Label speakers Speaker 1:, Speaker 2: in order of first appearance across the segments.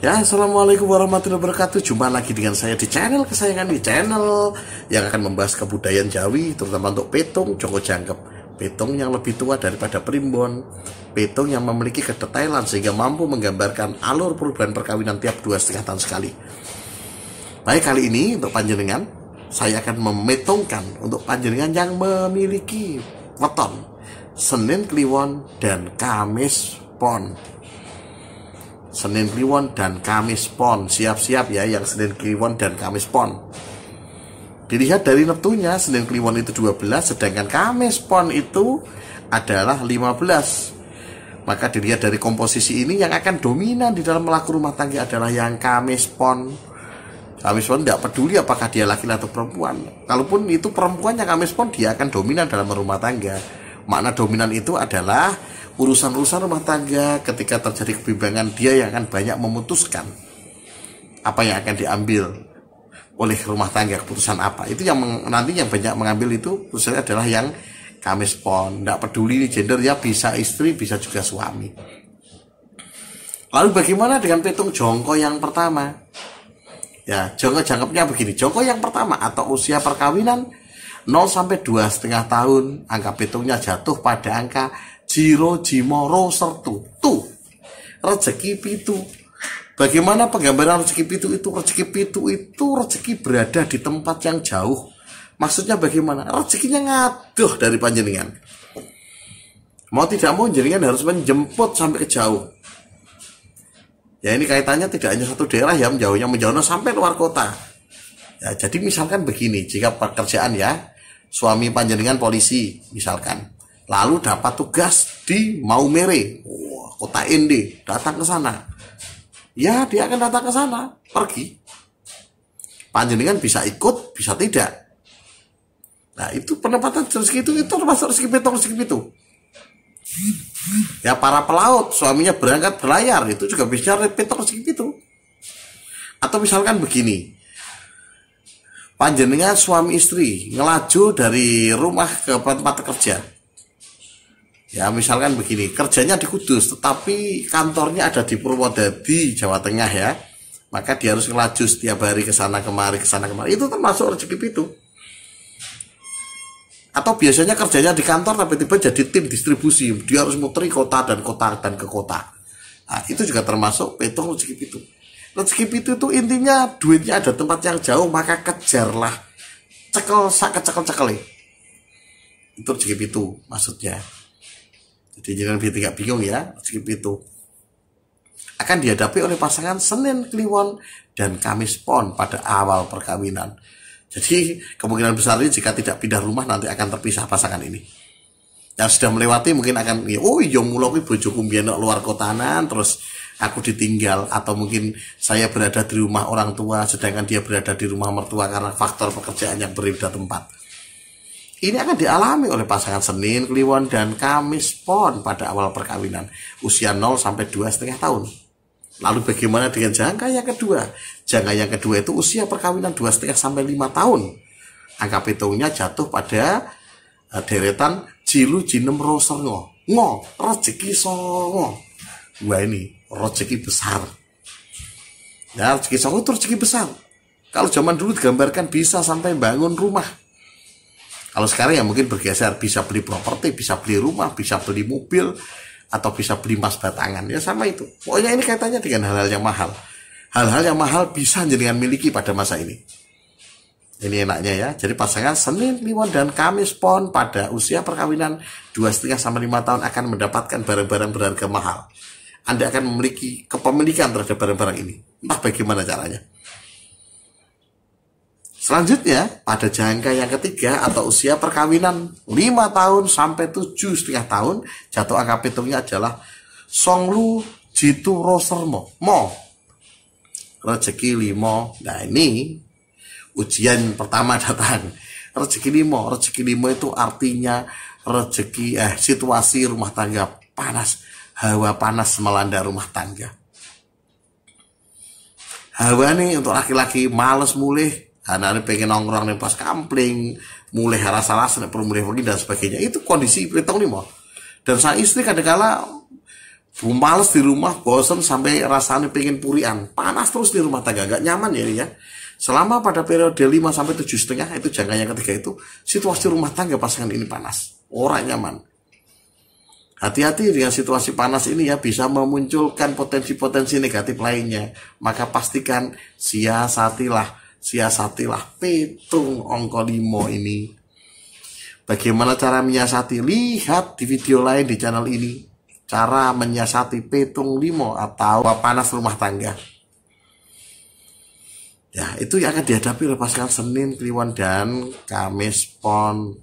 Speaker 1: Ya, assalamualaikum warahmatullahi wabarakatuh. Jumpa lagi dengan saya di channel kesayangan, di channel yang akan membahas kebudayaan Jawi, terutama untuk petung Joko Jangkep. Petung yang lebih tua daripada primbon, petung yang memiliki kedetailan sehingga mampu menggambarkan alur perubahan perkawinan tiap 2,5 tahun sekali. Baik, kali ini untuk panjenengan saya akan memetongkan untuk panjenengan yang memiliki weton Senin Kliwon dan Kamis Pon. Senin Kliwon dan Kamis Pon, siap-siap ya yang Senin Kliwon dan Kamis Pon. Dilihat dari neptunya, Senin Kliwon itu 12, sedangkan Kamis Pon itu adalah 15. Maka dilihat dari komposisi ini, yang akan dominan di dalam melaku rumah tangga adalah yang Kamis Pon. Kamis Pon tidak peduli apakah dia laki-laki atau perempuan. Kalaupun itu perempuan yang Kamis Pon, dia akan dominan dalam rumah tangga. Makna dominan itu adalah urusan-urusan rumah tangga. Ketika terjadi kebimbangan, dia yang akan banyak memutuskan apa yang akan diambil oleh rumah tangga, keputusan apa. Itu yang nanti yang banyak mengambil itu khususnya adalah yang Kamis Pon. Tidak peduli gender ya, bisa istri, bisa juga suami. Lalu bagaimana dengan petung jongko yang pertama? Ya, jongko jangkepnya begini. Jongko yang pertama atau usia perkawinan 0 sampai 2,5 tahun, angka petungnya jatuh pada angka Jiro Jimoro Sertu. Tuh, rezeki pitu. Bagaimana penggambaran rezeki pitu itu? Rezeki pitu itu rezeki berada di tempat yang jauh. Maksudnya bagaimana? Rezekinya ngaduh dari panjenengan. Mau tidak mau jenengan harus menjemput sampai ke jauh. Ya, ini kaitannya tidak hanya satu daerah ya, menjauhnya sampai luar kota. Ya, jadi misalkan begini, jika pekerjaan ya, suami panjenengan polisi misalkan, lalu dapat tugas di Maumere, kota Ende, datang ke sana. Ya, dia akan datang ke sana, pergi. Panjenengan bisa ikut, bisa tidak. Nah, itu penempatan rezeki itu termasuk rezeki pitu. Ya, para pelaut, suaminya berangkat berlayar, itu juga bisa rezeki pitu. Atau misalkan begini, panjenengan suami istri ngelaju dari rumah ke tempat kerja. Ya, misalkan begini, kerjanya di Kudus tetapi kantornya ada di Purwodadi, Jawa Tengah ya. Maka dia harus ngelaju setiap hari ke sana kemari, ke sana kemari. Itu termasuk rezeki pitu. Atau biasanya kerjanya di kantor tapi tiba jadi tim distribusi. Dia harus muteri kota dan ke kota. Nah, itu juga termasuk petung rezeki pitu. Rezeki pitu itu intinya duitnya ada tempat yang jauh, maka kejarlah, cekel cekel. Itu rezeki pitu maksudnya. Jadi jangan tidak bingung ya, rezeki pitu akan dihadapi oleh pasangan Senin Kliwon dan Kamis Pon pada awal perkawinan. Jadi kemungkinan besar ini jika tidak pindah rumah nanti akan terpisah pasangan ini. Yang sudah melewati mungkin akan, oh iya mula kuwi bojoku mbiyen luar kotanan terus aku ditinggal, atau mungkin saya berada di rumah orang tua sedangkan dia berada di rumah mertua karena faktor pekerjaan yang berbeda tempat. Ini akan dialami oleh pasangan Senin Kliwon dan Kamis Pon pada awal perkawinan, usia 0 sampai 2,5 tahun. Lalu bagaimana dengan jangka yang kedua? Jangka yang kedua itu usia perkawinan 2,5 sampai 5 tahun. Angka petungnya jatuh pada deretan Jilu Jinem Rosengo. Rezeki songo. Wah, ini rezeki besar. Ya, rezeki songo itu rezeki besar. Kalau zaman dulu digambarkan bisa sampai bangun rumah. Kalau sekarang ya mungkin bergeser, bisa beli properti, bisa beli rumah, bisa beli mobil, atau bisa beli emas batangan. Ya sama itu. Pokoknya ini kaitannya dengan hal-hal yang mahal. Hal-hal yang mahal bisa jenengan miliki pada masa ini. Ini enaknya ya. Jadi pasangan Senin Kliwon dan Kamis Pon pada usia perkawinan 2,5 sampai 5 tahun akan mendapatkan barang-barang berharga mahal. Anda akan memiliki kepemilikan terhadap barang-barang ini. Entah bagaimana caranya. Selanjutnya, pada jangka yang ketiga atau usia perkawinan 5 tahun sampai 7,5 tahun, jatuh angka petungnya adalah Songlu Jitu Rosermo. Rezeki limo. Nah, ini ujian pertama datang. Rezeki limo itu artinya rezeki situasi rumah tangga panas, hawa panas melanda rumah tangga. Hawa nih untuk laki-laki males mulih, anak pengen nongkrong nih pas kampling, mulai rasa-rasa perlu mulai pergi dan sebagainya. Itu kondisi petong limo. Dan sang istri kadang-kala males di rumah, bosen sampai rasanya pengen purian, panas terus di rumah tangga, gak nyaman ya ini ya. Selama pada periode 5 sampai 7,5 itu jangka yang ketiga itu situasi rumah tangga pasangan ini panas, orang nyaman. Hati-hati dengan situasi panas ini ya, bisa memunculkan potensi-potensi negatif lainnya. Maka pastikan siasatilah petung angka 5 ini. Bagaimana cara menyiasati? Lihat di video lain di channel ini. Cara menyiasati petung 5 atau panas rumah tangga. Ya, itu yang akan dihadapi oleh pasangan Senin, Kliwon, dan Kamis Pon.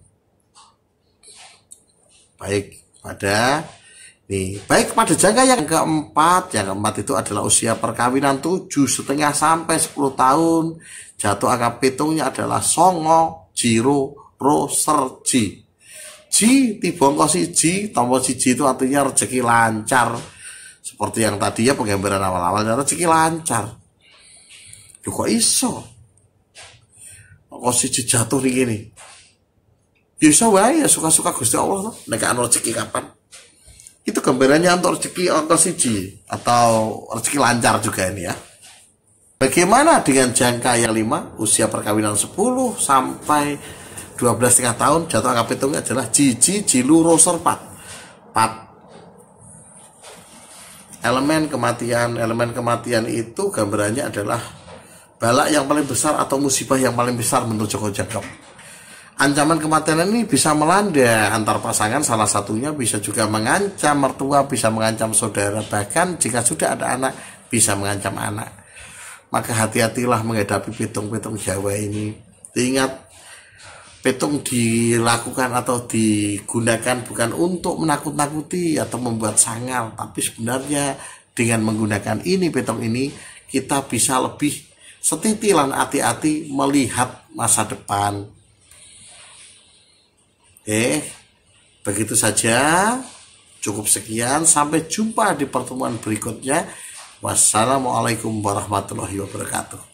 Speaker 1: Baik pada jangka yang keempat itu adalah usia perkawinan 7,5 sampai 10 tahun. Jatuh angka petungnya adalah songo, jiro, ro, serji. Ji tibongko siji, tombol siji itu artinya rezeki lancar. Seperti yang tadi ya penggambaran awal-awalnya, rezeki lancar. Loh kok iso? Kok siji jatuh nih gini? Bisa wae ya suka-suka Gusti Allah tuh. Nek ana rezeki kapan? Itu gambarannya untuk rezeki angka siji atau rezeki lancar juga ini ya. Bagaimana dengan jangka yang 5, usia perkawinan 10 sampai 12,5 tahun, jatuh angka petungnya adalah jiji, jilu, roser, pat. Elemen kematian itu gambarannya adalah balak yang paling besar atau musibah yang paling besar menurut Joko Jangkep. Ancaman kematian ini bisa melanda antar pasangan, salah satunya bisa juga mengancam mertua, bisa mengancam saudara, bahkan jika sudah ada anak bisa mengancam anak. Maka hati-hatilah menghadapi petung-petung Jawa ini. Ingat, petung dilakukan atau digunakan bukan untuk menakut-nakuti atau membuat sangar, tapi sebenarnya dengan menggunakan petung ini kita bisa lebih setitilan hati-hati melihat masa depan. Begitu saja, cukup sekian, sampai jumpa di pertemuan berikutnya. Wassalamualaikum warahmatullahi wabarakatuh.